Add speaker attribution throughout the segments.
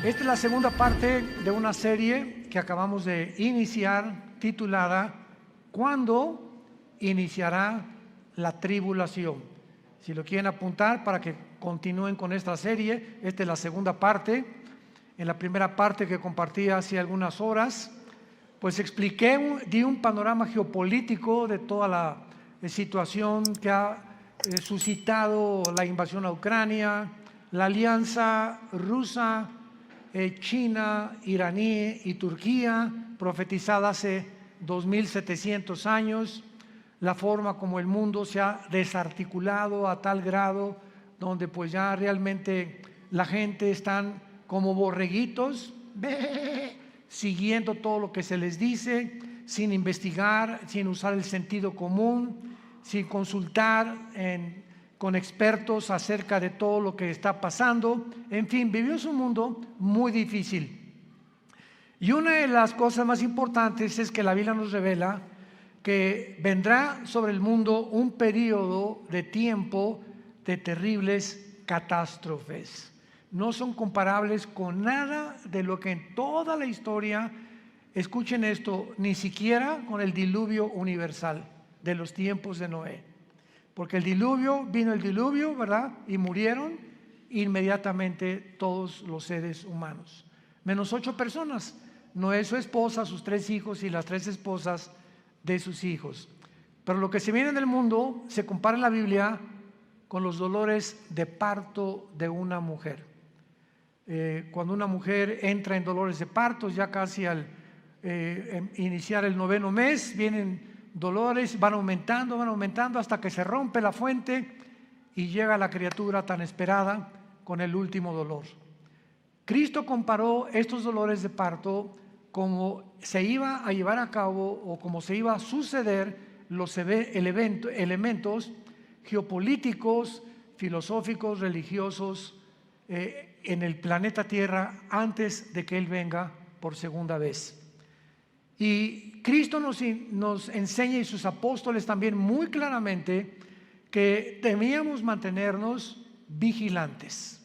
Speaker 1: Esta es la segunda parte de una serie que acabamos de iniciar titulada ¿Cuándo iniciará la tribulación? Si lo quieren apuntar para que continúen con esta serie, esta es la segunda parte. En la primera parte que compartí hace algunas horas, pues di un panorama geopolítico de toda la situación que ha suscitado la invasión a Ucrania, la alianza rusa, China, iraní y Turquía, profetizada hace 2700 años, la forma como el mundo se ha desarticulado a tal grado donde pues ya realmente la gente están como borreguitos, siguiendo todo lo que se les dice, sin investigar, sin usar el sentido común, sin consultar con expertos acerca de todo lo que está pasando. En fin, vivimos un mundo muy difícil. Y una de las cosas más importantes es que la Biblia nos revela que vendrá sobre el mundo un periodo de tiempo de terribles catástrofes. No son comparables con nada de lo que en toda la historia, escuchen esto, ni siquiera con el diluvio universal de los tiempos de Noé. Porque vino el diluvio, ¿verdad? Y murieron inmediatamente todos los seres humanos, menos 8 personas, Noé, su esposa, sus 3 hijos y las 3 esposas de sus hijos. Pero lo que se viene en el mundo se compara en la Biblia con los dolores de parto de una mujer. Cuando una mujer entra en dolores de parto, ya casi al iniciar el 9º mes, vienen dolores, van aumentando hasta que se rompe la fuente y llega la criatura tan esperada con el último dolor. Cristo comparó estos dolores de parto como se iba a llevar a cabo o como se iba a suceder los elementos geopolíticos, filosóficos, religiosos en el planeta Tierra antes de que Él venga por segunda vez. Y Cristo nos enseña, y sus apóstoles también, muy claramente que debíamos mantenernos vigilantes.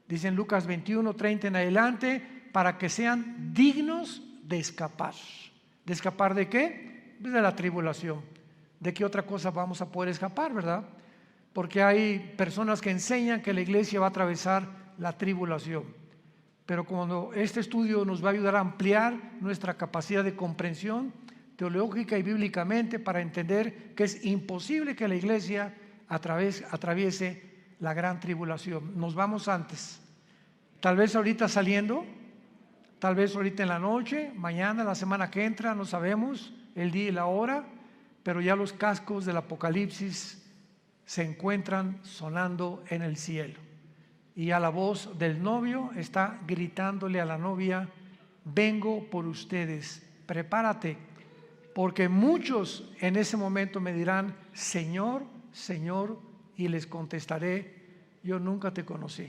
Speaker 1: Dice en Lucas 21:30 en adelante, para que sean dignos de escapar. ¿De escapar de qué? Pues de la tribulación. ¿De qué otra cosa vamos a poder escapar, verdad? Porque hay personas que enseñan que la iglesia va a atravesar la tribulación. Pero cuando este estudio nos va a ayudar a ampliar nuestra capacidad de comprensión teológica y bíblicamente para entender que es imposible que la iglesia atraviese la gran tribulación. Nos vamos antes. Tal vez ahorita saliendo, tal vez ahorita en la noche, mañana, la semana que entra, no sabemos el día y la hora, pero ya los cascos del Apocalipsis se encuentran sonando en el cielo. Y a la voz del novio está gritándole a la novia: vengo por ustedes, prepárate, porque muchos en ese momento me dirán: Señor, Señor, y les contestaré: yo nunca te conocí.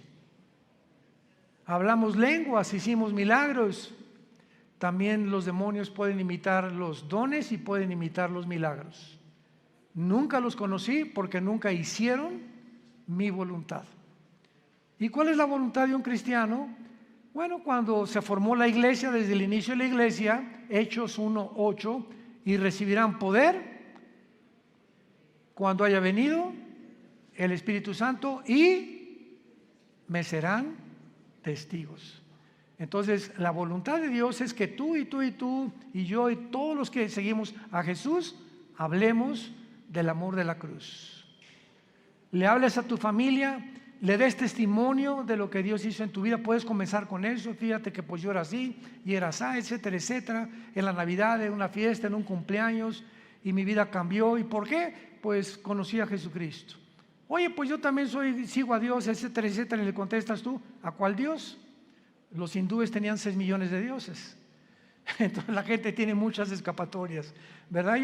Speaker 1: Hablamos lenguas, hicimos milagros. También los demonios pueden imitar los dones y pueden imitar los milagros. Nunca los conocí porque nunca hicieron mi voluntad. ¿Y cuál es la voluntad de un cristiano? Bueno, cuando se formó la iglesia, desde el inicio de la iglesia, Hechos 1:8, y recibirán poder cuando haya venido el Espíritu Santo y me serán testigos. Entonces, la voluntad de Dios es que tú y tú y tú y yo y todos los que seguimos a Jesús hablemos del amor de la cruz. Le hables a tu familia, le des testimonio de lo que Dios hizo en tu vida. Puedes comenzar con eso: fíjate que pues yo era así y era así, etcétera, etcétera. En la Navidad, en una fiesta, en un cumpleaños, y mi vida cambió. ¿Y por qué? Pues conocí a Jesucristo. Oye, pues yo también sigo a Dios, etcétera, etcétera. Y le contestas tú: ¿a cuál Dios? Los hindúes tenían 6 millones de dioses. Entonces la gente tiene muchas escapatorias, ¿verdad?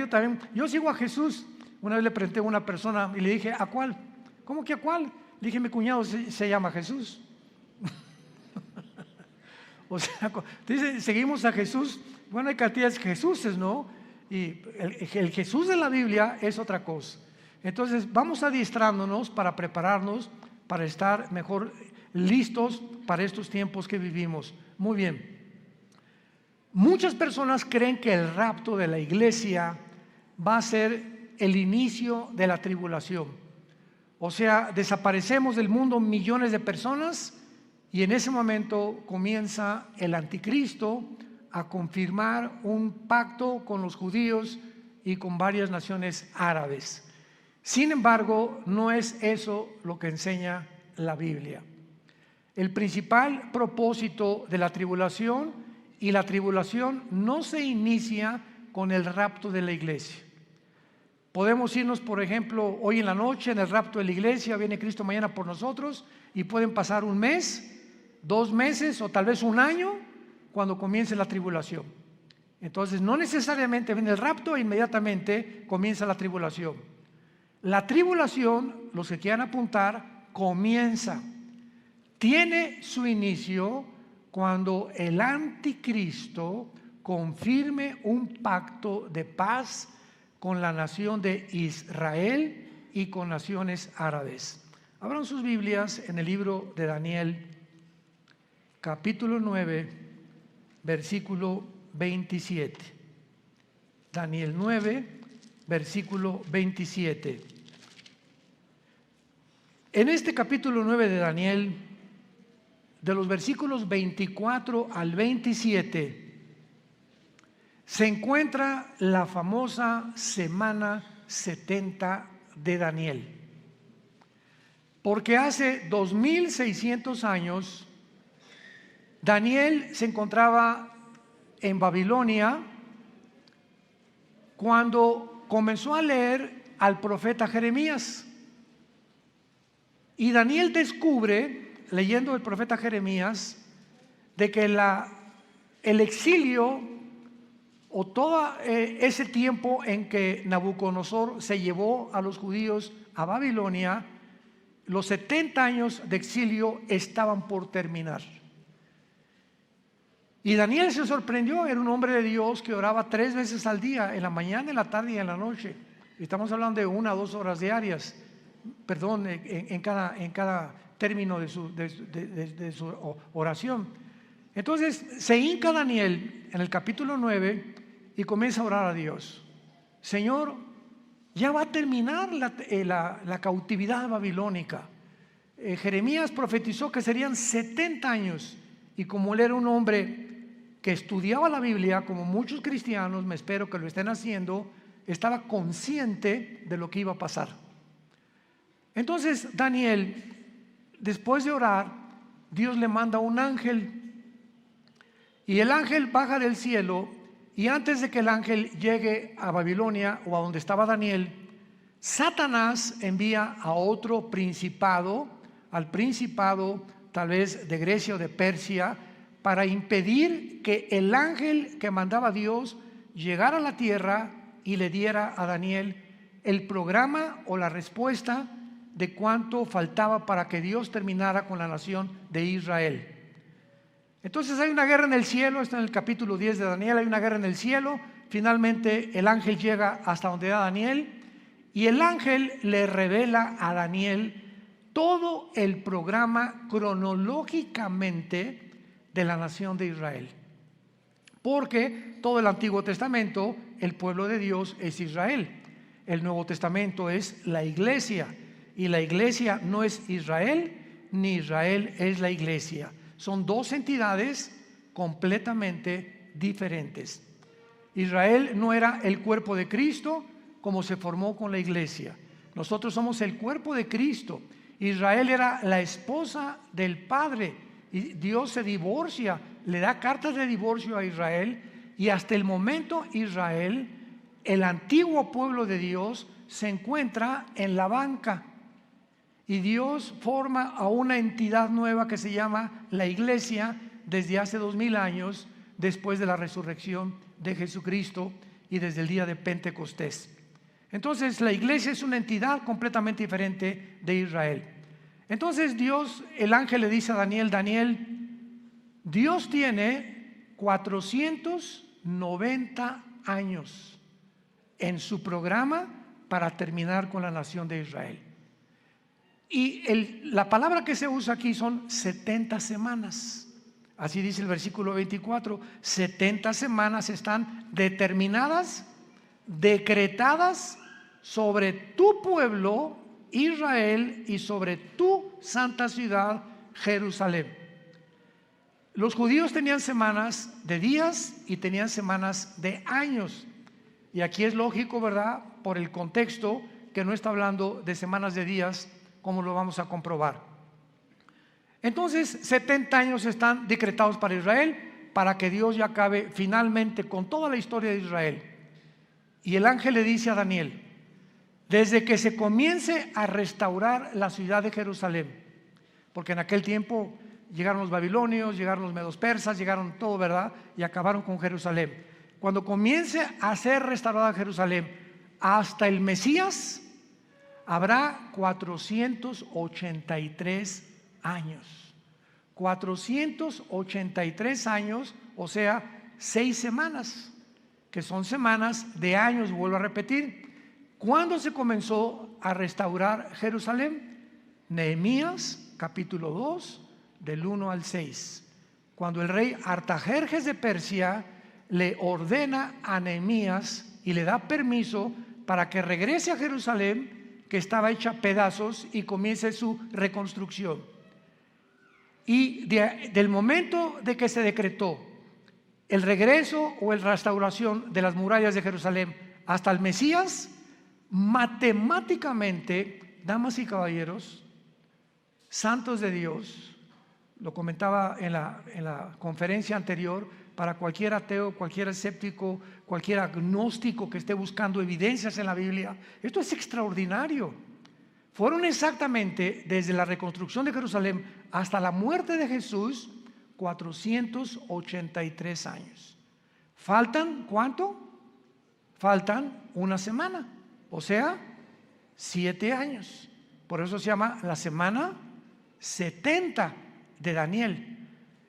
Speaker 1: Yo sigo a Jesús. Una vez le pregunté a una persona y le dije: ¿a cuál? ¿Cómo que a cuál? Le dije: mi cuñado se llama Jesús. O sea, dice, seguimos a Jesús. Bueno, hay cantidades de Jesuses, ¿no? Y el Jesús de la Biblia es otra cosa. Entonces vamos adiestrándonos para prepararnos para estar mejor listos para estos tiempos que vivimos. Muy bien. Muchas personas creen que el rapto de la iglesia va a ser el inicio de la tribulación. O sea, desaparecemos del mundo millones de personas y en ese momento comienza el anticristo a confirmar un pacto con los judíos y con varias naciones árabes. Sin embargo, no es eso lo que enseña la Biblia. El principal propósito de la tribulación, y la tribulación no se inicia con el rapto de la iglesia. Podemos irnos, por ejemplo, hoy en la noche en el rapto de la iglesia, viene Cristo mañana por nosotros, y pueden pasar un mes, 2 meses o tal vez un año cuando comience la tribulación. Entonces no necesariamente viene el rapto e inmediatamente comienza la tribulación. La tribulación, los que quieran apuntar, comienza, tiene su inicio cuando el anticristo confirme un pacto de paz con la nación de Israel y con naciones árabes. Abran sus Biblias en el libro de Daniel, capítulo 9, versículo 27. Daniel 9, versículo 27. En este capítulo 9 de Daniel, de los versículos 24 al 27, se encuentra la famosa semana 70 de Daniel. Porque hace 2600 años, Daniel se encontraba en Babilonia cuando comenzó a leer al profeta Jeremías. Y Daniel descubre, leyendo el profeta Jeremías, de que el exilio o todo ese tiempo en que Nabucodonosor se llevó a los judíos a Babilonia, los 70 años de exilio estaban por terminar. Y Daniel se sorprendió, era un hombre de Dios que oraba 3 veces al día, en la mañana, en la tarde y en la noche. Estamos hablando de 1 a 2 horas diarias, perdón, en cada término de su oración. Entonces se hinca Daniel en el capítulo 9 y comienza a orar a Dios. Señor, ya va a terminar la cautividad babilónica. Jeremías profetizó que serían 70 años, y como él era un hombre que estudiaba la Biblia, como muchos cristianos, me espero que lo estén haciendo, estaba consciente de lo que iba a pasar. Entonces Daniel, después de orar, Dios le manda un ángel, y el ángel baja del cielo, y antes de que el ángel llegue a Babilonia o a donde estaba Daniel, Satanás envía a otro principado, al principado tal vez de Grecia o de Persia, para impedir que el ángel que mandaba Dios llegara a la tierra y le diera a Daniel el programa o la respuesta de cuánto faltaba para que Dios terminara con la nación de Israel. Entonces hay una guerra en el cielo, está en el capítulo 10 de Daniel, hay una guerra en el cielo. Finalmente el ángel llega hasta donde era Daniel, y el ángel le revela a Daniel todo el programa cronológicamente de la nación de Israel. Porque todo el Antiguo Testamento, el pueblo de Dios es Israel. El Nuevo Testamento es la iglesia, y la iglesia no es Israel, ni Israel es la iglesia. Son 2 entidades completamente diferentes. Israel no era el cuerpo de Cristo como se formó con la iglesia. Nosotros somos el cuerpo de Cristo. Israel era la esposa del Padre, y Dios se divorcia, le da cartas de divorcio a Israel, y hasta el momento Israel, el antiguo pueblo de Dios, se encuentra en la banca. Y Dios forma a una entidad nueva que se llama la iglesia desde hace 2000 años, después de la resurrección de Jesucristo y desde el día de Pentecostés. Entonces la iglesia es una entidad completamente diferente de Israel. Entonces Dios, el ángel le dice a Daniel: Daniel, Dios tiene 490 años en su programa para terminar con la nación de Israel. Y la palabra que se usa aquí son 70 semanas. Así dice el versículo 24. 70 semanas están determinadas, decretadas sobre tu pueblo Israel y sobre tu santa ciudad Jerusalén. Los judíos tenían semanas de días y tenían semanas de años. Y aquí es lógico, ¿verdad? Por el contexto, que no está hablando de semanas de días, como lo vamos a comprobar. Entonces, 70 años están decretados para Israel, para que Dios ya acabe finalmente con toda la historia de Israel. Y el ángel le dice a Daniel: desde que se comience a restaurar la ciudad de Jerusalén, porque en aquel tiempo llegaron los babilonios, llegaron los medos persas, llegaron todo, ¿verdad? Y acabaron con Jerusalén. Cuando comience a ser restaurada Jerusalén hasta el Mesías, habrá 483 años. 483 años, o sea, 6 semanas, que son semanas de años, vuelvo a repetir. ¿Cuándo se comenzó a restaurar Jerusalén? Nehemías, capítulo 2, del 1 al 6. Cuando el rey Artajerjes de Persia le ordena a Nehemías y le da permiso para que regrese a Jerusalén, que estaba hecha pedazos, y comience su reconstrucción. Y del momento de que se decretó el regreso o la restauración de las murallas de Jerusalén hasta el Mesías, matemáticamente, damas y caballeros, santos de Dios, lo comentaba en la conferencia anterior, para cualquier ateo, cualquier escéptico, cualquier agnóstico que esté buscando evidencias en la Biblia, esto es extraordinario. Fueron exactamente desde la reconstrucción de Jerusalén hasta la muerte de Jesús 483 años. ¿Faltan cuánto? Faltan una semana, o sea, 7 años. Por eso se llama la semana 70 de Daniel.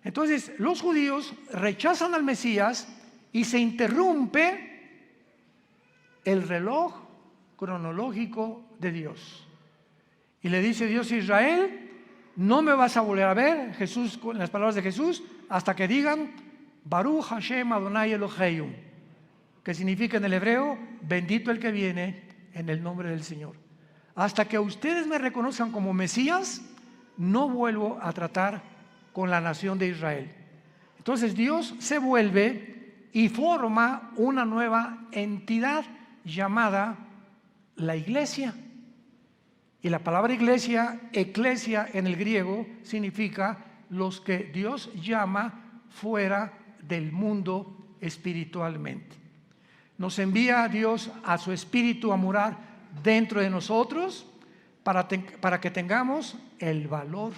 Speaker 1: Entonces, los judíos rechazan al Mesías y se interrumpe el reloj cronológico de Dios. Y le dice Dios a Israel: no me vas a volver a ver, Jesús, con las palabras de Jesús, hasta que digan Baruch Hashem Adonai Eloheinu, que significa en el hebreo: bendito el que viene en el nombre del Señor. Hasta que ustedes me reconozcan como Mesías, no vuelvo a tratar con la nación de Israel. Entonces Dios se vuelve y forma una nueva entidad llamada la iglesia. Y la palabra iglesia, eclesia en el griego, significa los que Dios llama fuera del mundo espiritualmente. Nos envía Dios a su espíritu a morar dentro de nosotros para que tengamos el valor.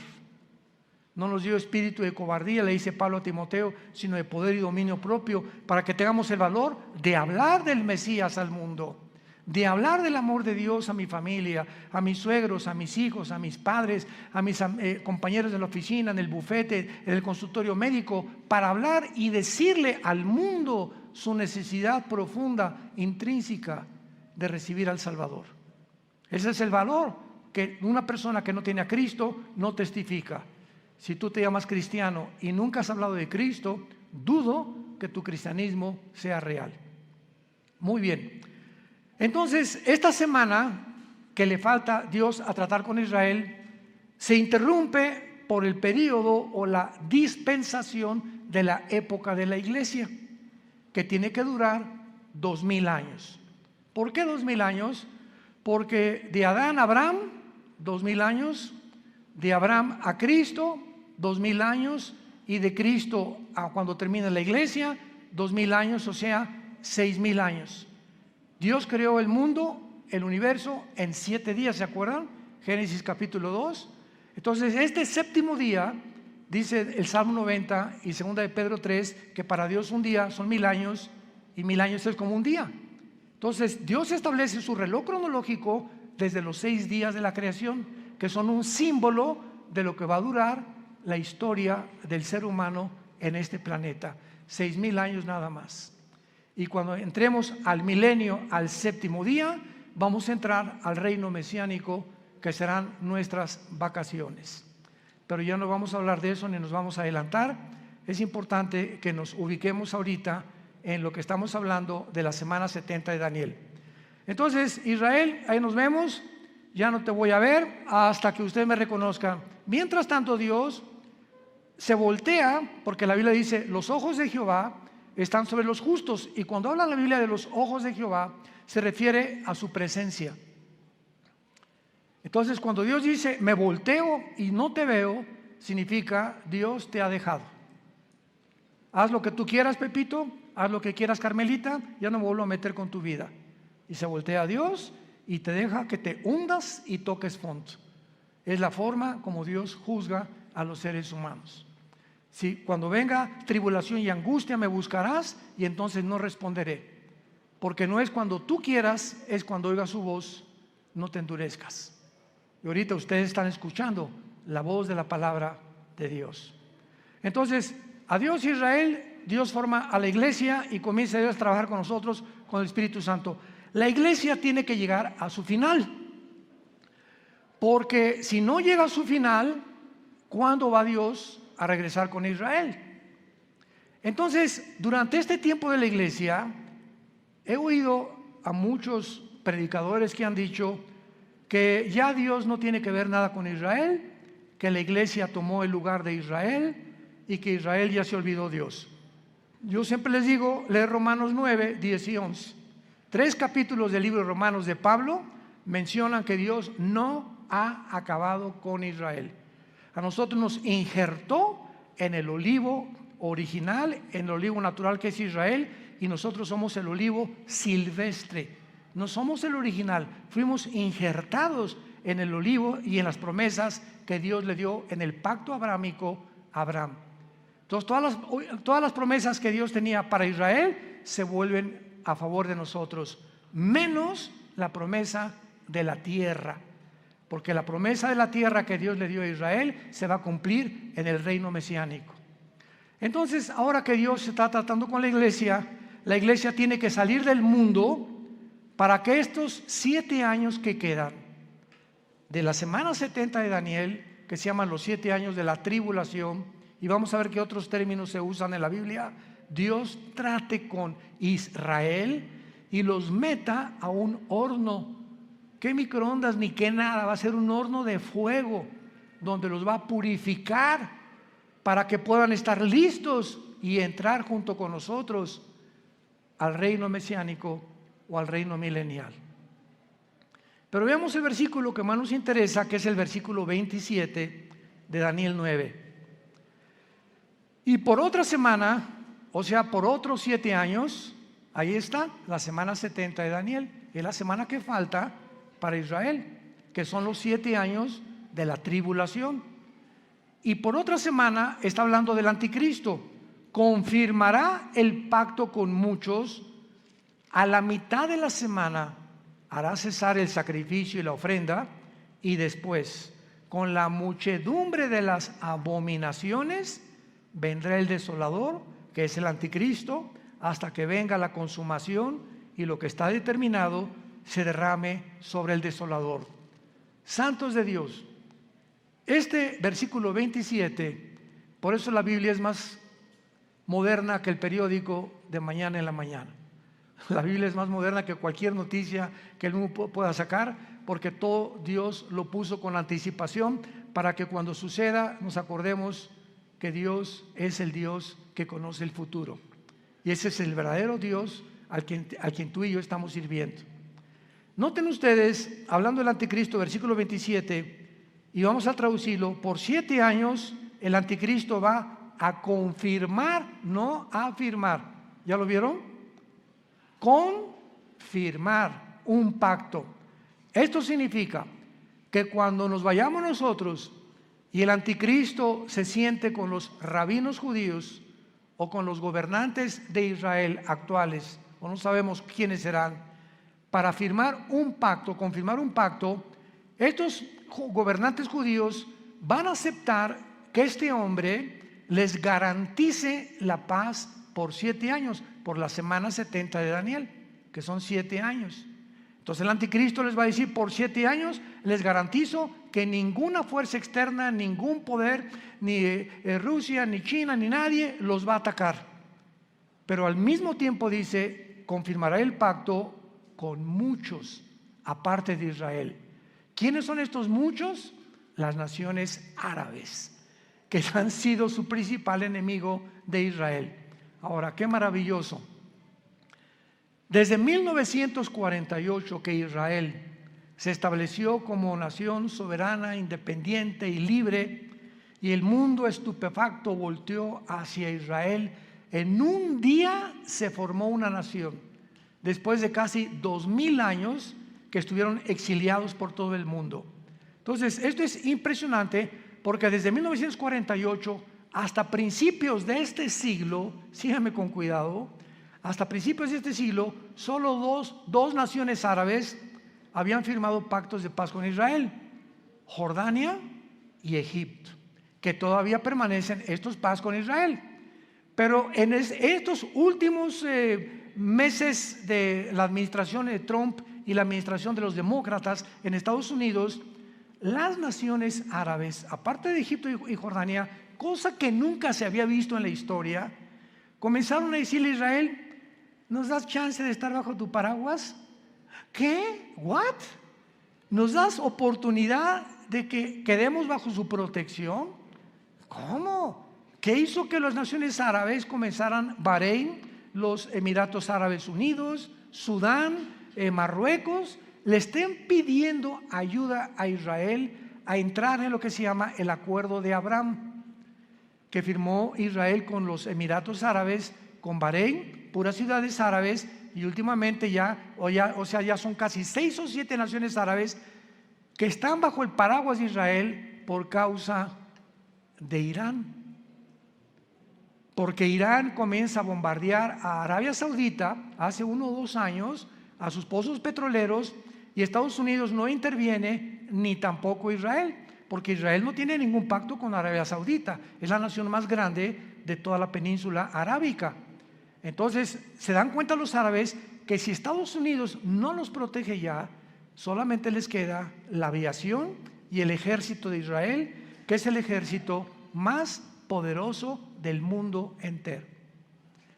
Speaker 1: No nos dio espíritu de cobardía, le dice Pablo a Timoteo, sino de poder y dominio propio, para que tengamos el valor de hablar del Mesías al mundo, de hablar del amor de Dios a mi familia, a mis suegros, a mis hijos, a mis padres, a mis compañeros de la oficina, en el bufete, en el consultorio médico, para hablar y decirle al mundo su necesidad profunda, intrínseca, de recibir al Salvador. Ese es el valor que una persona que no tiene a Cristo no testifica. Si tú te llamas cristiano y nunca has hablado de Cristo, dudo que tu cristianismo sea real. Muy bien. Entonces, esta semana que le falta Dios a tratar con Israel, se interrumpe por el periodo o la dispensación de la época de la iglesia, que tiene que durar 2000 años. ¿Por qué 2000 años? Porque de Adán a Abraham, 2000 años, de Abraham a Cristo, 2000 años, y de Cristo a cuando termina la iglesia, 2000 años, o sea, 6000 años. Dios creó el mundo, el universo, en 7 días, ¿se acuerdan? Génesis capítulo 2. Entonces, este séptimo día, dice el Salmo 90 y 2 de Pedro 3, que para Dios un día son 1000 años, y 1000 años es como un día. Entonces, Dios establece su reloj cronológico desde los 6 días de la creación, que son un símbolo de lo que va a durar la historia del ser humano en este planeta. 6000 años nada más. Y cuando entremos al milenio, al séptimo día, vamos a entrar al reino mesiánico que serán nuestras vacaciones. Pero ya no vamos a hablar de eso ni nos vamos a adelantar. Es importante que nos ubiquemos ahorita en lo que estamos hablando de la semana 70 de Daniel. Entonces, Israel, ahí nos vemos. Ya no te voy a ver hasta que usted me reconozca. Mientras tanto, Dios se voltea, porque la Biblia dice, los ojos de Jehová están sobre los justos. Y cuando habla la Biblia de los ojos de Jehová, se refiere a su presencia. Entonces, cuando Dios dice, me volteo y no te veo, significa, Dios te ha dejado. Haz lo que tú quieras, Pepito, haz lo que quieras, Carmelita, ya no me vuelvo a meter con tu vida. Y se voltea a Dios y te deja que te hundas y toques fondo. Es la forma como Dios juzga a los seres humanos. Si cuando venga tribulación y angustia me buscarás y entonces no responderé. Porque no es cuando tú quieras, es cuando oigas su voz, no te endurezcas. Y ahorita ustedes están escuchando la voz de la palabra de Dios. Entonces, adiós Israel, Dios forma a la iglesia y comienza Dios a trabajar con nosotros, con el Espíritu Santo. La iglesia tiene que llegar a su final, porque si no llega a su final, ¿cuándo va Dios a regresar con Israel? Entonces, durante este tiempo de la iglesia, he oído a muchos predicadores que han dicho que ya Dios no tiene que ver nada con Israel, que la iglesia tomó el lugar de Israel y que Israel ya se olvidó de Dios. Yo siempre les digo, leer Romanos 9, 10 y 11. 3 capítulos del libro de Romanos de Pablo mencionan que Dios no ha acabado con Israel. A nosotros nos injertó en el olivo original, en el olivo natural que es Israel, y nosotros somos el olivo silvestre. No somos el original, fuimos injertados en el olivo y en las promesas que Dios le dio en el pacto abrahámico a Abraham. Entonces todas las promesas que Dios tenía para Israel se vuelven a favor de nosotros, menos la promesa de la tierra, porque la promesa de la tierra que Dios le dio a Israel se va a cumplir en el reino mesiánico. Entonces, ahora que Dios se está tratando con la iglesia tiene que salir del mundo para que estos 7 años que quedan de la semana 70 de Daniel, que se llaman los 7 años de la tribulación, y vamos a ver qué otros términos se usan en la Biblia, Dios trate con Israel y los meta a un horno. ¿Qué microondas ni qué nada? Va a ser un horno de fuego donde los va a purificar para que puedan estar listos y entrar junto con nosotros al reino mesiánico o al reino milenial. Pero veamos el versículo que más nos interesa, que es el versículo 27 de Daniel 9. Y por otra semana, o sea, por otros 7 años, ahí está la semana 70 de Daniel, es la semana que falta para Israel, que son los 7 años de la tribulación. Y por otra semana está hablando del anticristo, confirmará el pacto con muchos, a la mitad de la semana hará cesar el sacrificio y la ofrenda, y después, con la muchedumbre de las abominaciones, vendrá el desolador, que es el anticristo, hasta que venga la consumación y lo que está determinado se derrame sobre el desolador. Santos de Dios, este versículo 27, por eso la Biblia es más moderna que el periódico de mañana en la mañana. La Biblia es más moderna que cualquier noticia que el mundo pueda sacar, porque todo Dios lo puso con anticipación para que cuando suceda nos acordemos que Dios es el Dios que conoce el futuro. Y ese es el verdadero Dios al quien tú y yo estamos sirviendo. Noten ustedes, hablando del anticristo, versículo 27, y vamos a traducirlo, por 7 años el anticristo va a confirmar, no a afirmar. ¿Ya lo vieron? Confirmar un pacto. Esto significa que cuando nos vayamos nosotros y el anticristo se siente con los rabinos judíos o con los gobernantes de Israel actuales, o no sabemos quiénes serán, para firmar un pacto, confirmar un pacto, estos gobernantes judíos van a aceptar que este hombre les garantice la paz por 7 años, por la semana 70 de Daniel, que son 7 años. Entonces el anticristo les va a decir: por 7 años les garantizo que ninguna fuerza externa, ningún poder, ni Rusia, ni China, ni nadie los va a atacar. Pero al mismo tiempo dice: confirmará el pacto con muchos aparte de Israel. ¿Quiénes son estos muchos? Las naciones árabes, que han sido su principal enemigo de Israel. Ahora, qué maravilloso. Desde 1948 que Israel se estableció como nación soberana, independiente y libre, y el mundo estupefacto volteó hacia Israel. En un día se formó una nación, después de casi 2000 años que estuvieron exiliados por todo el mundo. Entonces, esto es impresionante, porque desde 1948 hasta principios de este siglo, síganme con cuidado, hasta principios de este siglo, solo dos naciones árabes habían firmado pactos de paz con Israel: Jordania y Egipto, que todavía permanecen estos paz con Israel. Pero en estos últimos meses de la administración de Trump y la administración de los demócratas en Estados Unidos, las naciones árabes, aparte de Egipto y Jordania, cosa que nunca se había visto en la historia, comenzaron a decirle a Israel: ¿nos das chance de estar bajo tu paraguas? ¿Qué? ¿What? ¿Nos das oportunidad de que quedemos bajo su protección? ¿Cómo? ¿Qué hizo que las naciones árabes comenzaran? Bahrein, los Emiratos Árabes Unidos, Sudán, Marruecos, le estén pidiendo ayuda a Israel a entrar en lo que se llama el Acuerdo de Abraham, que firmó Israel con los Emiratos Árabes, con Bahrein, puras ciudades árabes, y últimamente ya son casi 6 o 7 naciones árabes que están bajo el paraguas de Israel por causa de Irán. Porque Irán comienza a bombardear a Arabia Saudita hace 1 o 2 años, a sus pozos petroleros, y Estados Unidos no interviene, ni tampoco Israel, porque Israel no tiene ningún pacto con Arabia Saudita, es la nación más grande de toda la península arábica. Entonces se dan cuenta los árabes que si Estados Unidos no los protege ya, solamente les queda la aviación y el ejército de Israel, que es el ejército más poderoso del mundo entero.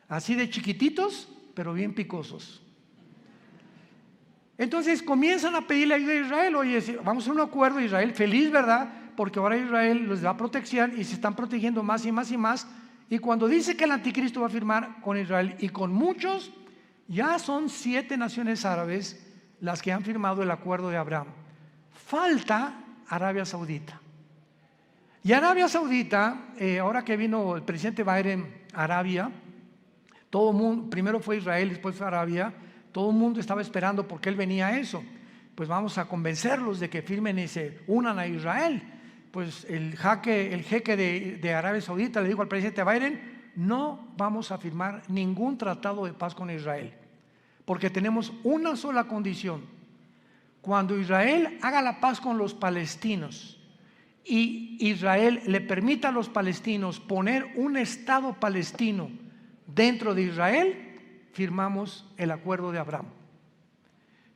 Speaker 1: Así de chiquititos, pero bien picosos. Entonces comienzan a pedirle ayuda a Israel: oye, vamos a un acuerdo. Israel feliz, ¿verdad? Porque ahora Israel les da protección y se están protegiendo más y más y más. Y cuando dice que el anticristo va a firmar con Israel y con muchos, ya son 7 naciones árabes las que han firmado el Acuerdo de Abraham. Falta Arabia Saudita. Y Arabia Saudita, ahora que vino el presidente Biden a Arabia, todo el mundo, primero fue Israel, después fue Arabia, todo el mundo estaba esperando porque él venía a eso. Pues vamos a convencerlos de que firmen y se unan a Israel. Pues el jeque de Arabia Saudita le dijo al presidente Biden: no vamos a firmar ningún tratado de paz con Israel, porque tenemos una sola condición: cuando Israel haga la paz con los palestinos y Israel le permita a los palestinos poner un estado palestino dentro de Israel, firmamos el Acuerdo de Abraham,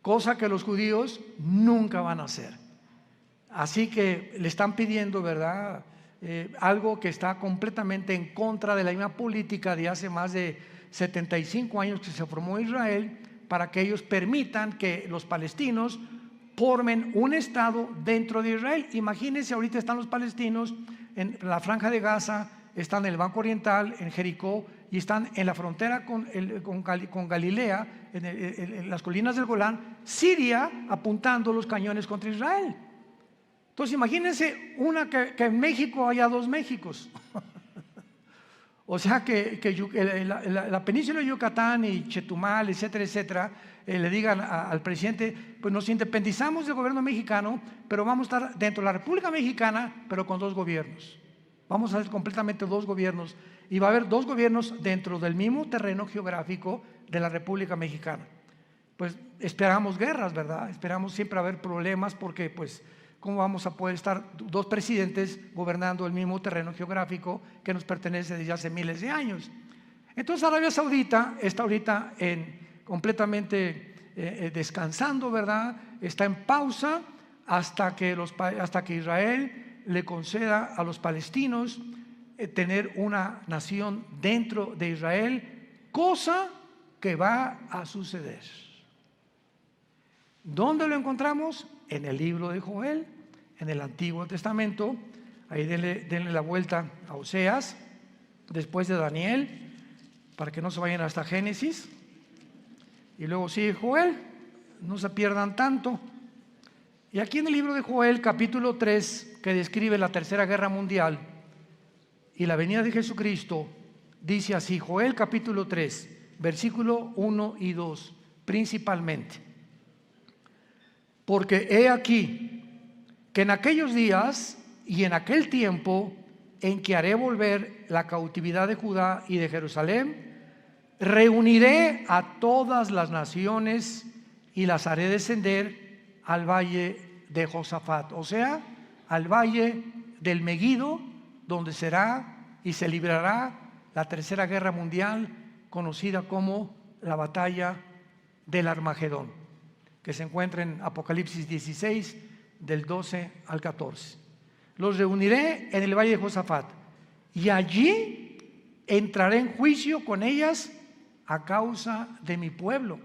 Speaker 1: cosa que los judíos nunca van a hacer. Así que le están pidiendo, ¿verdad? Algo que está completamente en contra de la misma política de hace más de 75 años que se formó Israel, para que ellos permitan que los palestinos formen un estado dentro de Israel. Imagínense, ahorita están los palestinos en la Franja de Gaza, están en el Banco Oriental, en Jericó, y están en la frontera con Galilea, en las colinas del Golán, Siria, apuntando los cañones contra Israel. Entonces imagínense que en México haya 2 Méxicos. O sea que la península de Yucatán y Chetumal, etcétera, etcétera, le digan al presidente: pues nos independizamos del gobierno mexicano, pero vamos a estar dentro de la República Mexicana, pero con 2 gobiernos. Vamos a hacer completamente 2 gobiernos, y va a haber 2 gobiernos dentro del mismo terreno geográfico de la República Mexicana. Pues esperamos guerras, ¿verdad? Esperamos siempre haber problemas, porque pues ¿cómo vamos a poder estar 2 presidentes gobernando el mismo terreno geográfico que nos pertenece desde hace miles de años? Entonces Arabia Saudita está ahorita completamente descansando, ¿verdad? Está en pausa hasta que Israel le conceda a los palestinos tener una nación dentro de Israel, cosa que va a suceder. ¿Dónde lo encontramos? En el libro de Joel, en el Antiguo Testamento. Ahí denle la vuelta a Oseas, después de Daniel, para que no se vayan hasta Génesis. Y luego sigue Joel, no se pierdan tanto. Y aquí en el libro de Joel, capítulo 3, que describe la Tercera Guerra Mundial y la venida de Jesucristo, dice así, Joel capítulo 3, versículo 1 y 2, principalmente. Porque he aquí que en aquellos días y en aquel tiempo en que haré volver la cautividad de Judá y de Jerusalén, reuniré a todas las naciones y las haré descender al valle de Josafat, o sea, al valle del Meguido, donde será y se librará la Tercera Guerra Mundial, conocida como la batalla del Armagedón, que se encuentra en Apocalipsis 16, del 12 al 14. Los reuniré en el valle de Josafat y allí entraré en juicio con ellas a causa de mi pueblo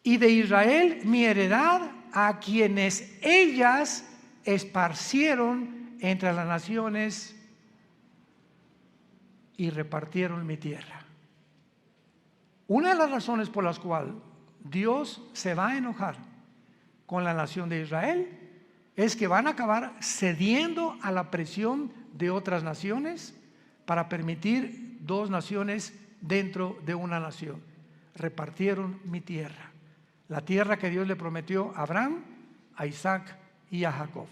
Speaker 1: y de Israel, mi heredad, a quienes ellas esparcieron entre las naciones y repartieron mi tierra. Una de las razones por las cuales Dios se va a enojar con la nación de Israel es que van a acabar cediendo a la presión de otras naciones para permitir dos naciones dentro de una nación. Repartieron mi tierra, la tierra que Dios le prometió a Abraham, a Isaac y a Jacob.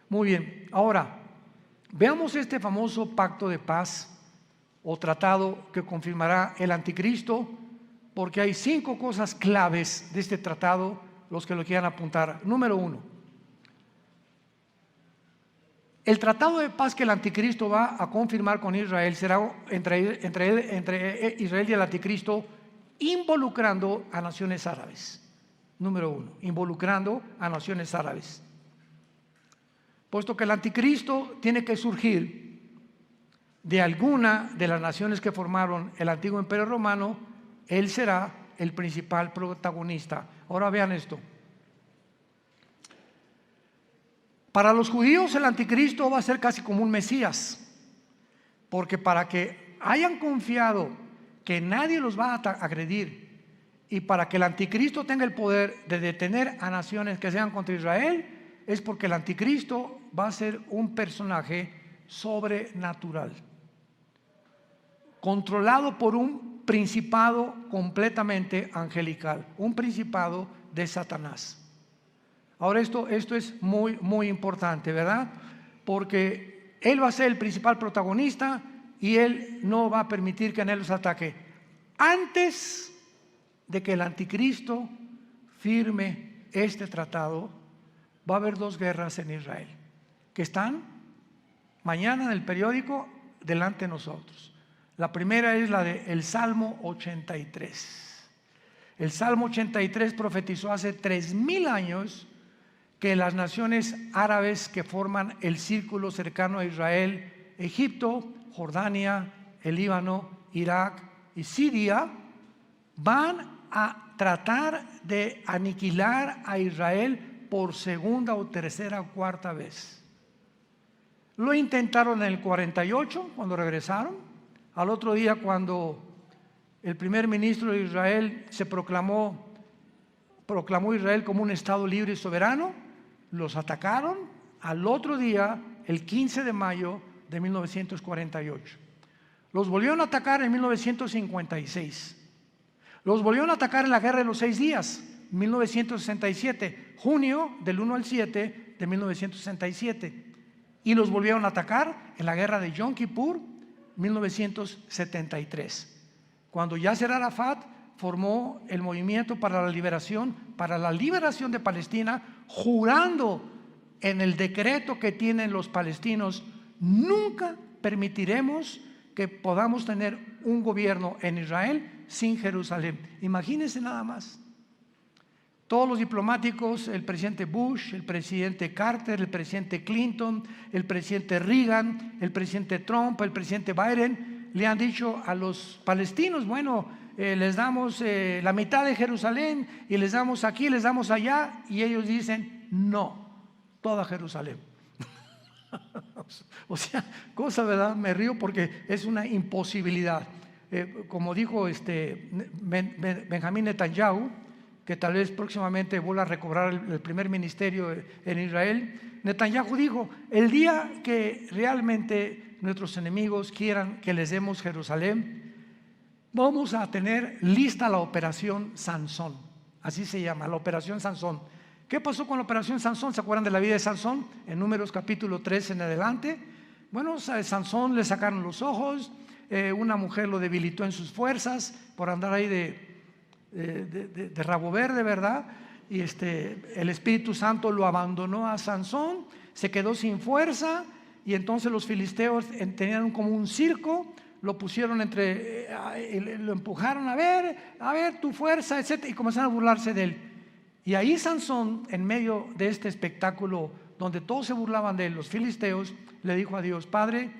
Speaker 1: Muy bien, ahora veamos este famoso pacto de paz o tratado que confirmará el anticristo, porque hay 5 cosas claves de este tratado, los que lo quieran apuntar. Número 1, el tratado de paz que el anticristo va a confirmar con Israel será entre Israel y el anticristo, involucrando a naciones árabes. Número 1, involucrando a naciones árabes. Puesto que el anticristo tiene que surgir de alguna de las naciones que formaron el antiguo imperio romano, él será el principal protagonista. Ahora vean esto. Para los judíos el anticristo va a ser casi como un Mesías, porque para que hayan confiado que nadie los va a agredir y para que el anticristo tenga el poder de detener a naciones que sean contra Israel, es porque el anticristo va a ser un personaje sobrenatural, controlado por un principado completamente angelical, un principado de Satanás. Ahora esto es muy importante, ¿verdad? Porque él va a ser el principal protagonista y él no va a permitir que nadie los ataque. Antes de que el anticristo firme este tratado, va a haber 2 guerras en Israel, que están mañana en el periódico delante de nosotros. La primera es la del Salmo 83. El Salmo 83 profetizó hace 3000 años que las naciones árabes que forman el círculo cercano a Israel, Egipto, Jordania, el Líbano, Irak y Siria, van a tratar de aniquilar a Israel por segunda o tercera o cuarta vez. Lo intentaron en el 48 cuando regresaron. Al otro día, cuando el primer ministro de Israel proclamó Israel como un estado libre y soberano, los atacaron al otro día, el 15 de mayo de 1948. Los volvieron a atacar en 1956. Los volvieron a atacar en la Guerra de los 6 días, 1967, junio del 1 al 7 de 1967. Y los volvieron a atacar en la Guerra de Yom Kippur, 1973. Cuando Yasser Arafat formó el movimiento para la liberación de Palestina, jurando en el decreto que tienen los palestinos: nunca permitiremos que podamos tener un gobierno en Israel sin Jerusalén. Imagínense nada más. Todos los diplomáticos, el presidente Bush, el presidente Carter, el presidente Clinton, el presidente Reagan, el presidente Trump, el presidente Biden, le han dicho a los palestinos, bueno, les damos la mitad de Jerusalén y les damos aquí, les damos allá, y ellos dicen, no, toda Jerusalén. O sea, cosa, ¿verdad? Me río porque es una imposibilidad. Como dijo Benjamín Netanyahu, que tal vez próximamente vuelva a recobrar el primer ministerio en Israel, Netanyahu dijo, el día que realmente nuestros enemigos quieran que les demos Jerusalén, vamos a tener lista la operación Sansón, así se llama, la operación Sansón. ¿Qué pasó con la operación Sansón? ¿Se acuerdan de la vida de Sansón? En Números capítulo 3 en adelante. Bueno, a Sansón le sacaron los ojos, una mujer lo debilitó en sus fuerzas por andar ahí de rabo verde, ¿verdad? Y el Espíritu Santo lo abandonó a Sansón, se quedó sin fuerza, y entonces los filisteos tenían como un circo, lo pusieron lo empujaron, a ver tu fuerza, etc., y comenzaron a burlarse de él. Y ahí Sansón, en medio de este espectáculo donde todos se burlaban de él, los filisteos, le dijo a Dios, Padre,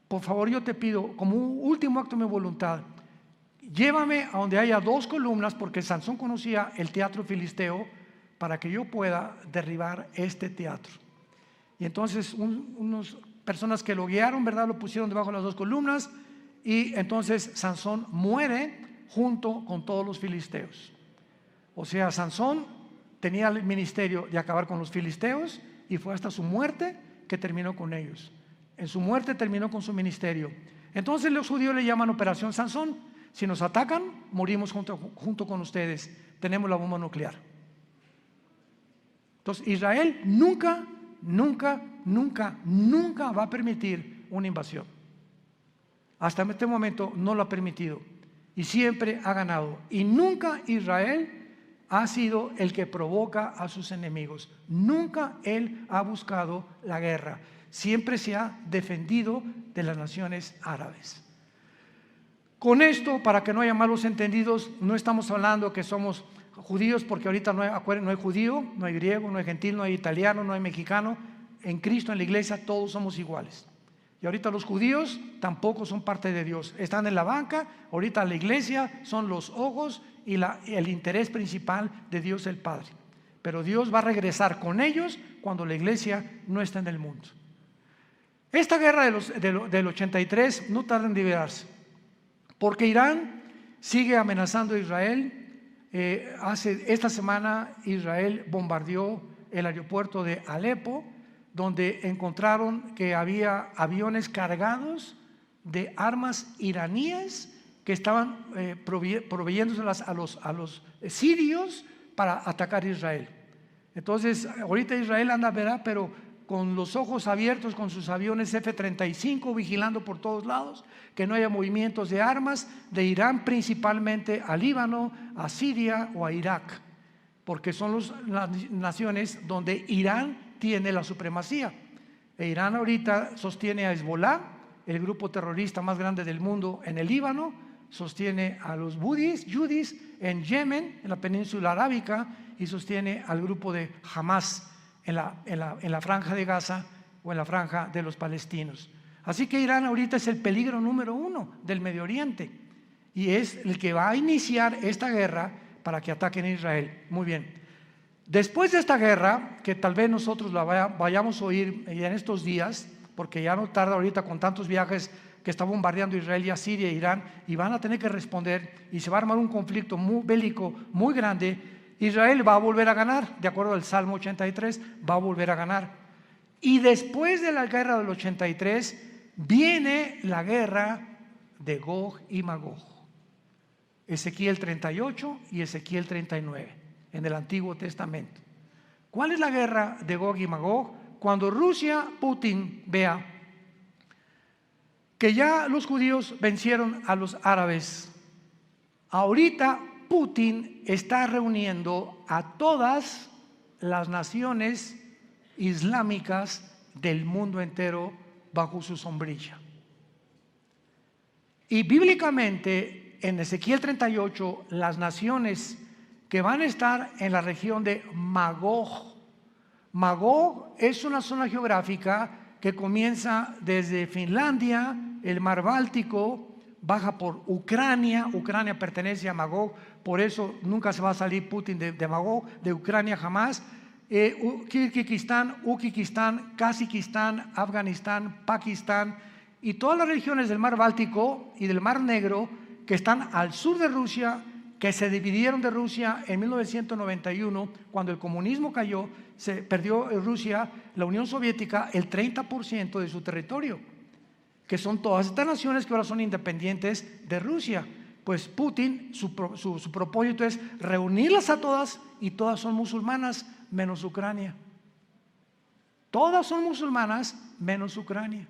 Speaker 1: por favor yo te pido, como un último acto de mi voluntad, llévame a donde haya 2 columnas, porque Sansón conocía el teatro filisteo, para que yo pueda derribar este teatro. Y entonces unas personas que lo guiaron, ¿verdad?, lo pusieron debajo de las 2 columnas, y entonces Sansón muere junto con todos los filisteos. O sea, Sansón tenía el ministerio de acabar con los filisteos, y fue hasta su muerte que terminó con ellos. En su muerte terminó con su ministerio. Entonces los judíos le llaman Operación Sansón. Si nos atacan, morimos junto con ustedes. Tenemos la bomba nuclear. Entonces Israel nunca va a permitir una invasión. Hasta este momento no lo ha permitido, y siempre ha ganado. Y nunca Israel ha sido el que provoca a sus enemigos. Nunca él ha buscado la guerra. Siempre se ha defendido de las naciones árabes. Con esto, para que no haya malos entendidos, no estamos hablando que somos judíos, porque ahorita no hay judío, no hay griego, no hay gentil, no hay italiano, no hay mexicano. En Cristo, en la iglesia, todos somos iguales. Y ahorita los judíos tampoco son parte de Dios. Están en la banca. Ahorita la iglesia son los ojos y el interés principal de Dios el Padre. Pero Dios va a regresar con ellos cuando la iglesia no está en el mundo. Esta guerra del 83 no tarda en liberarse, porque Irán sigue amenazando a Israel. Esta semana Israel bombardeó el aeropuerto de Alepo, donde encontraron que había aviones cargados de armas iraníes que estaban proveyéndoselas a los sirios para atacar a Israel. Entonces ahorita Israel anda, ¿verdad?, pero con los ojos abiertos, con sus aviones F-35 vigilando por todos lados que no haya movimientos de armas de Irán, principalmente a Líbano, a Siria o a Irak, porque son las naciones donde Irán tiene la supremacía. Irán ahorita sostiene a Hezbollah, el grupo terrorista más grande del mundo en el Líbano, sostiene a los yudis en Yemen, en la península arábica, y sostiene al grupo de Hamas en la franja de Gaza o en la franja de los palestinos. Así que Irán ahorita es el peligro número 1 del Medio Oriente, y es el que va a iniciar esta guerra para que ataquen a Israel. Muy bien. Después de esta guerra, que tal vez nosotros la vayamos a oír en estos días, porque ya no tarda ahorita con tantos viajes que está bombardeando Israel y a Siria e Irán, y van a tener que responder, y se va a armar un conflicto bélico muy grande. Israel va a volver a ganar, de acuerdo al Salmo 83, va a volver a ganar. Y después de la guerra del 83 viene la guerra de Gog y Magog. Ezequiel 38 y Ezequiel 39 en el Antiguo Testamento. ¿Cuál es la guerra de Gog y Magog? Cuando Rusia, Putin, vea que ya los judíos vencieron a los árabes, ahorita Putin está reuniendo a todas las naciones islámicas del mundo entero bajo su sombrilla. Y bíblicamente en Ezequiel 38 las naciones que van a estar en la región de Magog. Magog es una zona geográfica que comienza desde Finlandia, el mar Báltico, baja por Ucrania. Ucrania pertenece a Magog, por eso nunca se va a salir Putin de Magog, de Ucrania jamás. Kirguistán, Uzbekistán, Kazajistán, Afganistán, Pakistán y todas las regiones del mar Báltico y del mar Negro que están al sur de Rusia, que se dividieron de Rusia en 1991, cuando el comunismo cayó, se perdió Rusia, la Unión Soviética, el 30% de su territorio, que son todas estas naciones que ahora son independientes de Rusia. Pues Putin, su propósito es reunirlas a todas, y todas son musulmanas menos Ucrania. Todas son musulmanas menos Ucrania.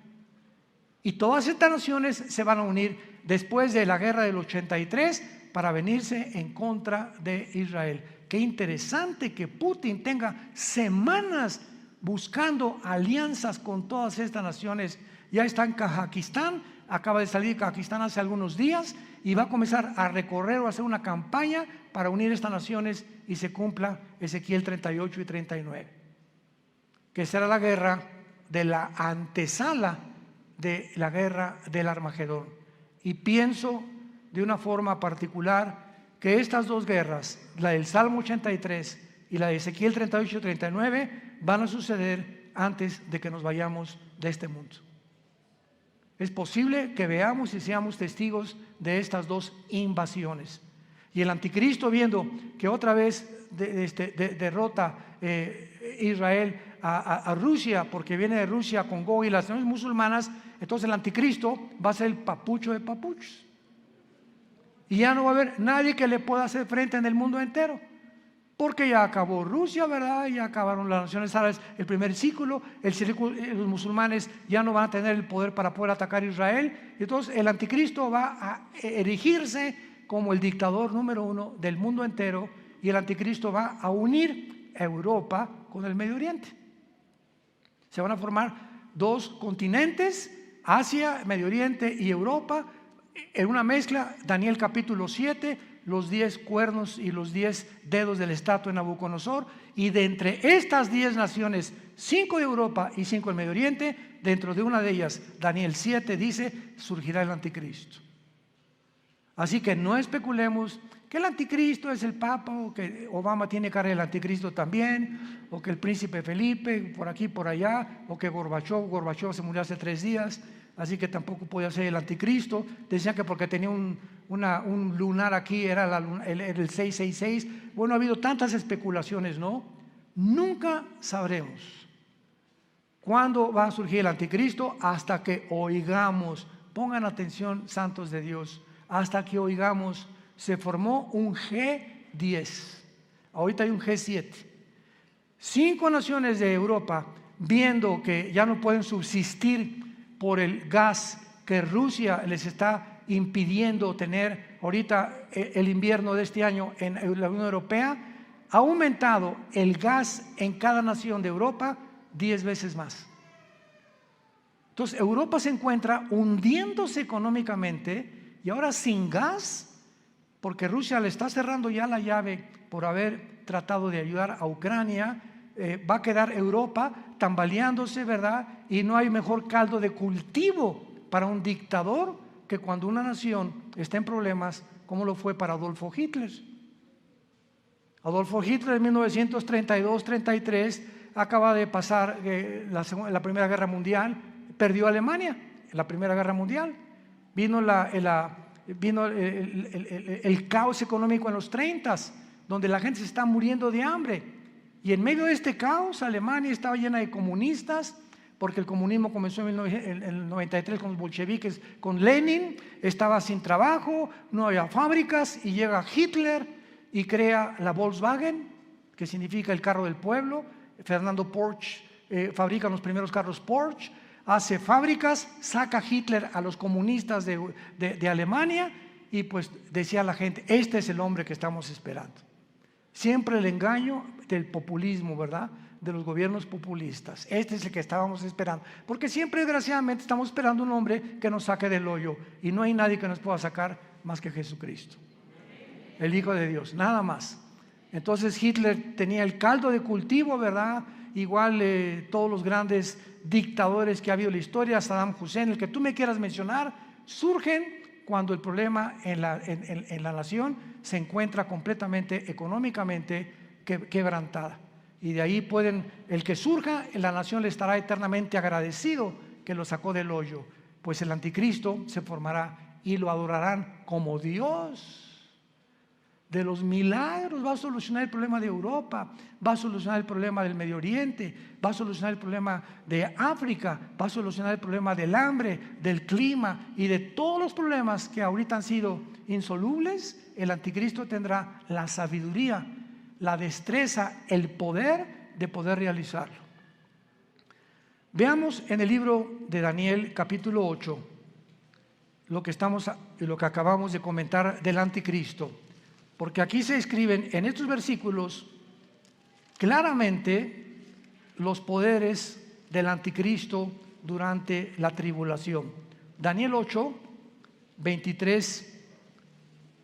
Speaker 1: Y todas estas naciones se van a unir después de la guerra del 83 para venirse en contra de Israel. Qué interesante que Putin tenga semanas buscando alianzas con todas estas naciones. Ya está en Kazajistán, acaba de salir de Kazajistán hace algunos días y va a comenzar a recorrer o a hacer una campaña para unir estas naciones y se cumpla Ezequiel 38 y 39, que será la guerra de la antesala de la guerra del Armagedón. Y pienso de una forma particular que estas dos guerras, la del Salmo 83 y la de Ezequiel 38 y 39, van a suceder antes de que nos vayamos de este mundo. Es posible que veamos y seamos testigos de estas dos invasiones. Y el anticristo, viendo que otra vez derrota Israel a Rusia, porque viene de Rusia con Gog y las naciones musulmanas, entonces el anticristo va a ser el papucho de papuchos. Y ya no va a haber nadie que le pueda hacer frente en el mundo entero, porque ya acabó Rusia, ¿verdad? Ya acabaron las naciones árabes, el primer ciclo, los musulmanes ya no van a tener el poder para poder atacar a Israel. Entonces el anticristo va a erigirse como el dictador número uno del mundo entero, y el anticristo va a unir a Europa con el Medio Oriente. Se van a formar dos continentes, Asia, Medio Oriente y Europa, en una mezcla. Daniel capítulo 7, los 10 cuernos y los 10 dedos de la estatua de Nabucodonosor, y de entre estas 10 naciones, 5 de Europa y 5 del Medio Oriente, dentro de una de ellas, Daniel 7 dice, surgirá el anticristo. Así que no especulemos que el anticristo es el Papa, o que Obama tiene cara del anticristo también, o que el príncipe Felipe por aquí por allá, o que Gorbachov se murió hace 3 días, así que tampoco podía ser el anticristo. Decían que porque tenía un lunar aquí era el 666. Bueno, ha habido tantas especulaciones, ¿no? Nunca sabremos cuándo va a surgir el anticristo hasta que oigamos. Pongan atención, santos de Dios, hasta que oigamos. Se formó un G10, ahorita hay un G7. 5 naciones de Europa, viendo que ya no pueden subsistir por el gas que Rusia les está impidiendo tener ahorita el invierno de este año en la Unión Europea, ha aumentado el gas en cada nación de Europa 10 veces más. Entonces Europa se encuentra hundiéndose económicamente, y ahora sin gas, porque Rusia le está cerrando ya la llave por haber tratado de ayudar a Ucrania. Va a quedar Europa tambaleándose, ¿verdad? Y no hay mejor caldo de cultivo para un dictador que cuando una nación está en problemas, como lo fue para Adolfo Hitler. Adolfo Hitler en 1932-33 acaba de pasar la Primera Guerra Mundial, perdió Alemania en la Primera Guerra Mundial. Vino el caos económico en los 30s, donde la gente se está muriendo de hambre, y en medio de este caos Alemania estaba llena de comunistas, porque el comunismo comenzó en el 93 con los bolcheviques, con Lenin. Estaba sin trabajo, no había fábricas, y llega Hitler y crea la Volkswagen, que significa el carro del pueblo. Fernando Porsche fabrica los primeros carros Porsche, hace fábricas, saca Hitler a los comunistas de Alemania, y pues decía la gente, este es el hombre que estamos esperando. Siempre el engaño del populismo, ¿verdad? De los gobiernos populistas. Este es el que estábamos esperando, porque siempre desgraciadamente estamos esperando un hombre que nos saque del hoyo, y no hay nadie que nos pueda sacar más que Jesucristo, el Hijo de Dios, nada más. Entonces Hitler tenía el caldo de cultivo, ¿verdad? Igual todos los grandes dictadores que ha habido en la historia, Saddam Hussein, el que tú me quieras mencionar, surgen cuando el problema en la nación se encuentra completamente económicamente quebrantada. Y de ahí el que surja en la nación le estará eternamente agradecido que lo sacó del hoyo, pues el anticristo se formará y lo adorarán como Dios. De los milagros va a solucionar el problema de Europa, va a solucionar el problema del Medio Oriente, va a solucionar el problema de África, va a solucionar el problema del hambre, del clima y de todos los problemas que ahorita han sido insolubles. El anticristo tendrá la sabiduría, la destreza, el poder de poder realizarlo. Veamos en el libro de Daniel capítulo 8 lo que acabamos de comentar del anticristo. Porque aquí se escriben en estos versículos claramente los poderes del anticristo durante la tribulación. Daniel 8, 23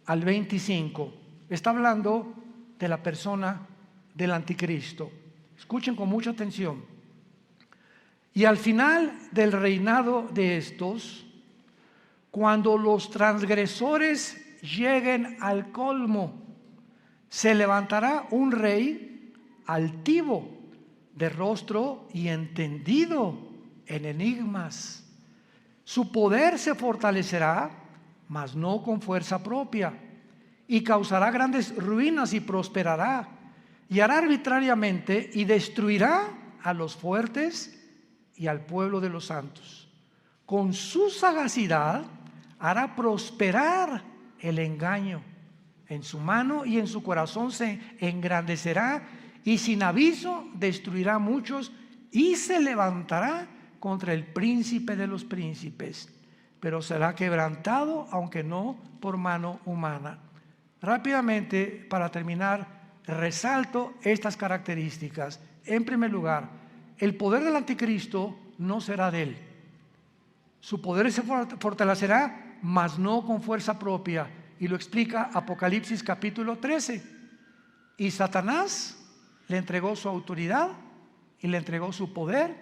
Speaker 1: al 25. Está hablando de la persona del anticristo. Escuchen con mucha atención. Y al final del reinado de estos, cuando los transgresores lleguen al colmo, se levantará un rey altivo de rostro y entendido en enigmas. Su poder se fortalecerá, mas no con fuerza propia, y causará grandes ruinas y prosperará, y hará arbitrariamente y destruirá a los fuertes y al pueblo de los santos. Con su sagacidad hará prosperar el engaño. En su mano y en su corazón se engrandecerá, y sin aviso destruirá a muchos, y se levantará contra el príncipe de los príncipes, pero será quebrantado, aunque no por mano humana. Rápidamente, para terminar, resalto estas características. En primer lugar, el poder del anticristo no será de él. Su poder se fortalecerá, mas no con fuerza propia, y lo explica Apocalipsis capítulo 13. Y Satanás le entregó su autoridad, y le entregó su poder,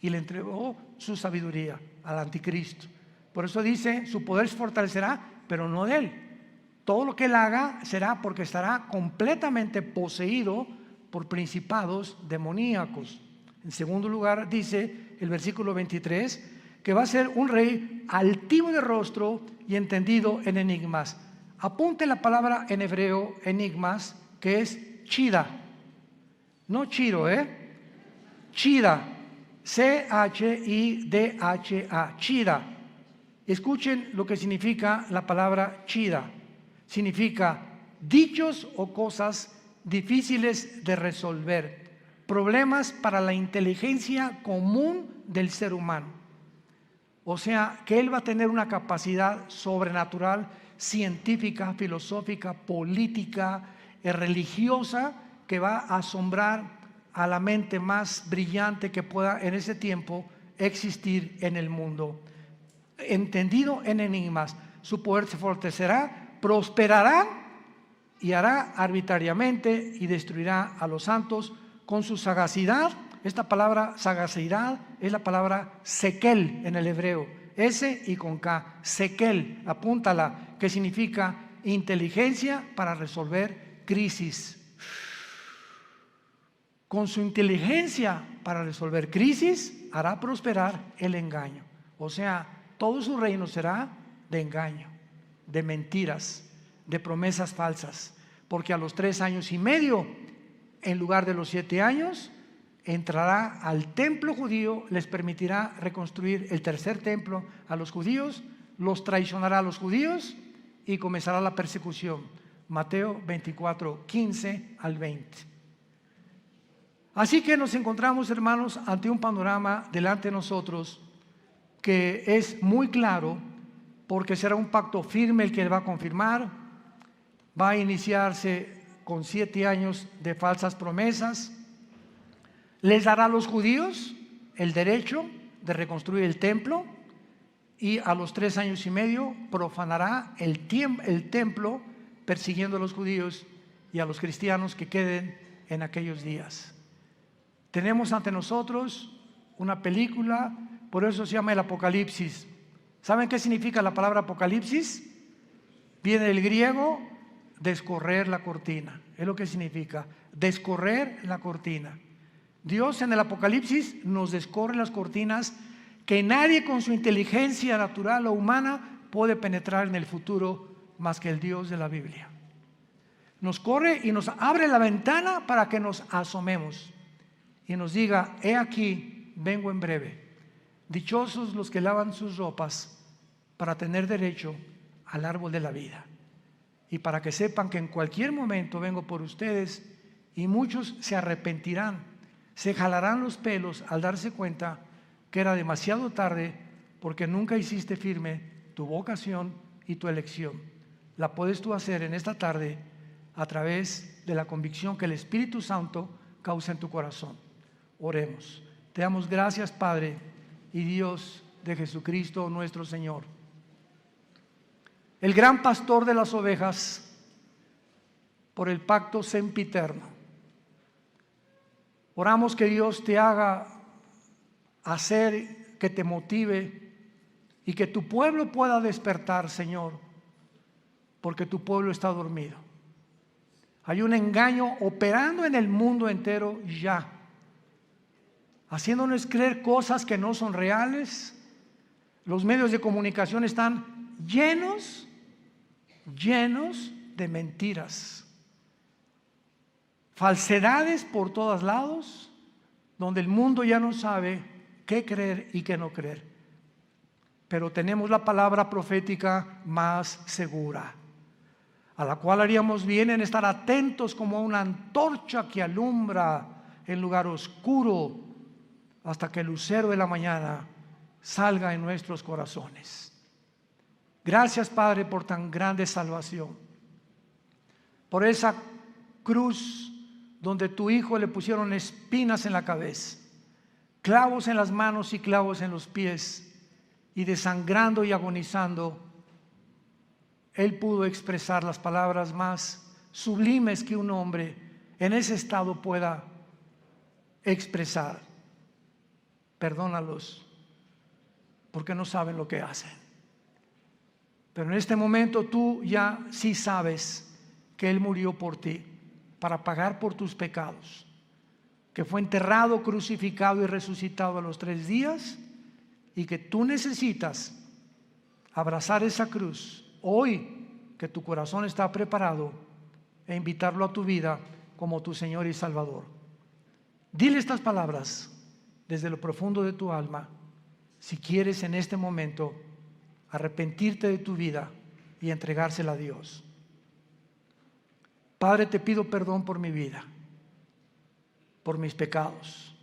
Speaker 1: y le entregó su sabiduría al anticristo. Por eso dice, su poder se fortalecerá, pero no de él. Todo lo que él haga será porque estará completamente poseído por principados demoníacos. En segundo lugar, dice el versículo 23, que va a ser un rey altivo de rostro y entendido en enigmas. Apunte la palabra en hebreo, enigmas, que es chida. No chiro, chida. C-H-I-D-H-A. Chida. Escuchen lo que significa la palabra chida. Significa dichos o cosas difíciles de resolver, problemas para la inteligencia común del ser humano. O sea, que él va a tener una capacidad sobrenatural, científica, filosófica, política, religiosa, que va a asombrar a la mente más brillante que pueda en ese tiempo existir en el mundo. Entendido en enigmas, su poder se fortalecerá, prosperará y hará arbitrariamente y destruirá a los santos con su sagacidad. Esta palabra sagacidad es la palabra sekel en el hebreo, S y con K, sekel, apúntala, que significa inteligencia para resolver crisis. Con su inteligencia para resolver crisis hará prosperar el engaño. O sea, todo su reino será de engaño, de mentiras, de promesas falsas, porque a los 3 años y medio, en lugar de los 7 años, entrará al templo judío, les permitirá reconstruir el tercer templo a los judíos, los traicionará a los judíos y comenzará la persecución. Mateo 24, 15 al 20. Así que nos encontramos, hermanos, ante un panorama delante de nosotros que es muy claro, porque será un pacto firme el que él va a confirmar. Va a iniciarse con 7 años de falsas promesas. Les dará a los judíos el derecho de reconstruir el templo y a los 3 años y medio profanará el templo, persiguiendo a los judíos y a los cristianos que queden en aquellos días. Tenemos ante nosotros una película, por eso se llama el Apocalipsis. ¿Saben qué significa la palabra Apocalipsis? Viene del griego descorrer la cortina, es lo que significa, descorrer la cortina. Dios en el Apocalipsis nos descorre las cortinas que nadie con su inteligencia natural o humana puede penetrar en el futuro más que el Dios de la Biblia. Nos corre y nos abre la ventana para que nos asomemos y nos diga: he aquí, vengo en breve. Dichosos los que lavan sus ropas para tener derecho al árbol de la vida, y para que sepan que en cualquier momento vengo por ustedes, y muchos se arrepentirán, se jalarán los pelos al darse cuenta que era demasiado tarde, porque nunca hiciste firme tu vocación y tu elección. La puedes tú hacer en esta tarde a través de la convicción que el Espíritu Santo causa en tu corazón. Oremos. Te damos gracias, Padre y Dios de Jesucristo nuestro Señor, el gran pastor de las ovejas, por el pacto sempiterno. Oramos que Dios te haga hacer, que te motive y que tu pueblo pueda despertar, Señor, porque tu pueblo está dormido. Hay un engaño operando en el mundo entero ya, haciéndonos creer cosas que no son reales. Los medios de comunicación están llenos de mentiras, falsedades por todos lados, donde el mundo ya no sabe qué creer y qué no creer. Pero tenemos la palabra profética más segura, a la cual haríamos bien en estar atentos como una antorcha que alumbra en lugar oscuro hasta que el lucero de la mañana salga en nuestros corazones. Gracias, Padre, por tan grande salvación, por esa cruz donde tu Hijo le pusieron espinas en la cabeza, clavos en las manos y clavos en los pies, y desangrando y agonizando, Él pudo expresar las palabras más sublimes que un hombre en ese estado pueda expresar: perdónalos, porque no saben lo que hacen. Pero en este momento tú ya sí sabes que Él murió por ti, para pagar por tus pecados, que fue enterrado, crucificado y resucitado a los 3 días, y que tú necesitas abrazar esa cruz hoy, que tu corazón está preparado, e invitarlo a tu vida como tu Señor y Salvador. Dile estas palabras desde lo profundo de tu alma, si quieres en este momento arrepentirte de tu vida y entregársela a Dios. Padre, te pido perdón por mi vida, por mis pecados.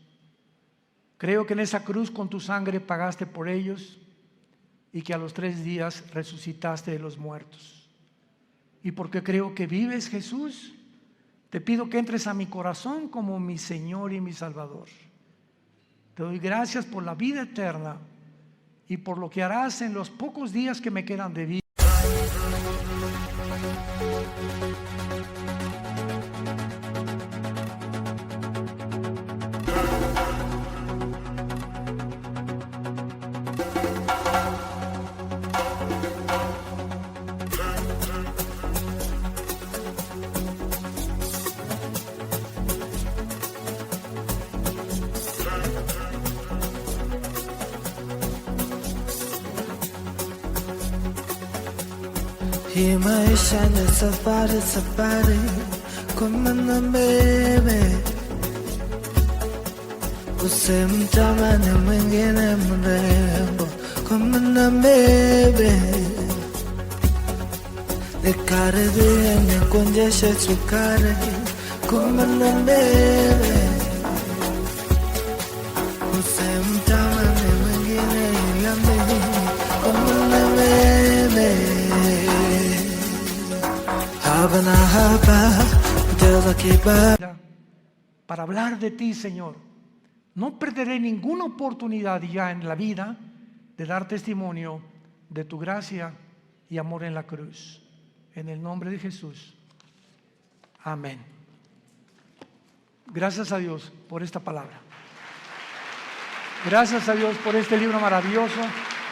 Speaker 1: Creo que en esa cruz con tu sangre pagaste por ellos, y que a los 3 días resucitaste de los muertos. Y porque creo que vives, Jesús, te pido que entres a mi corazón como mi Señor y mi Salvador. Te doy gracias por la vida eterna y por lo que harás en los pocos días que me quedan de vida.
Speaker 2: Hii maisha ni safari, safari kumana mbele, usimtamani mwingine mrembo, kumana mbele, nikaribie nikuonjeshe sukari, kumana mbele, usimtamani mwingine ila mimi, kumana mbele.
Speaker 1: Para hablar de ti, Señor. No perderé ninguna oportunidad ya en la vida de dar testimonio de tu gracia y amor en la cruz. En el nombre de Jesús. Amén. Gracias a Dios por esta palabra. Gracias a Dios por este libro maravilloso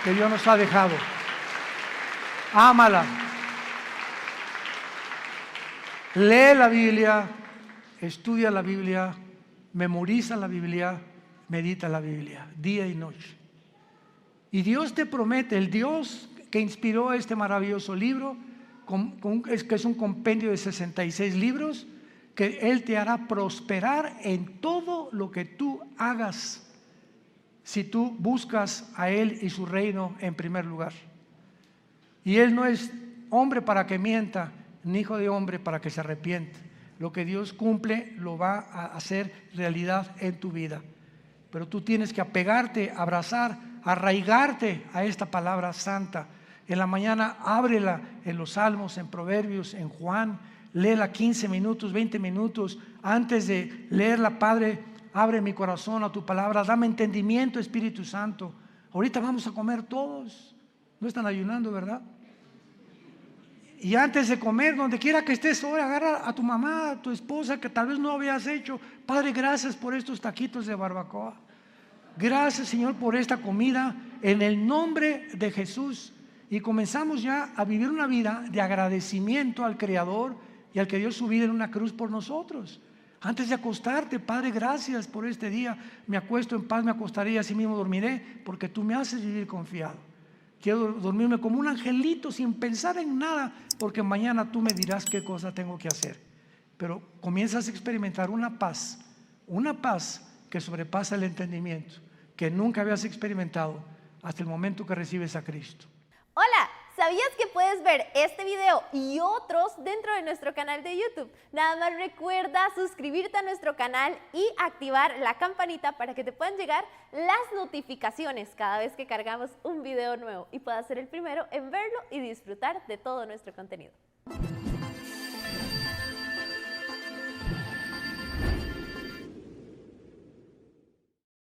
Speaker 1: que Dios nos ha dejado. Ámala. Lee la Biblia, estudia la Biblia, memoriza la Biblia, medita la Biblia, día y noche. Y Dios te promete, el Dios que inspiró este maravilloso libro, que es un compendio de 66 libros, que Él te hará prosperar en todo lo que tú hagas, si tú buscas a Él y su reino en primer lugar. Y Él no es hombre para que mienta, ni hijo de hombre para que se arrepiente. Lo que Dios cumple lo va a hacer realidad en tu vida. Pero tú tienes que apegarte, abrazar, arraigarte a esta palabra santa. En la mañana ábrela en los Salmos, en Proverbios, en Juan. Léela 15 minutos, 20 minutos. Antes de leerla, Padre, abre mi corazón a tu palabra. Dame entendimiento, Espíritu Santo. Ahorita vamos a comer todos. No están ayunando, ¿verdad? Y antes de comer, donde quiera que estés, ahora agarra a tu mamá, a tu esposa, que tal vez no habías hecho. Padre, gracias por estos taquitos de barbacoa. Gracias, Señor, por esta comida, en el nombre de Jesús. Y comenzamos ya a vivir una vida de agradecimiento al Creador y al que dio su vida en una cruz por nosotros. Antes de acostarte, Padre, gracias por este día. Me acuesto en paz, me acostaré y así mismo dormiré, porque tú me haces vivir confiado. Quiero dormirme como un angelito sin pensar en nada, porque mañana tú me dirás qué cosa tengo que hacer. Pero comienzas a experimentar una paz que sobrepasa el entendimiento, que nunca habías experimentado hasta el momento que recibes a Cristo.
Speaker 3: Hola, ¿sabías que puedes ver este video y otros dentro de nuestro canal de YouTube? Nada más recuerda suscribirte a nuestro canal y activar la campanita para que te puedan llegar las notificaciones cada vez que cargamos un video nuevo y puedas ser el primero en verlo y disfrutar de todo nuestro contenido.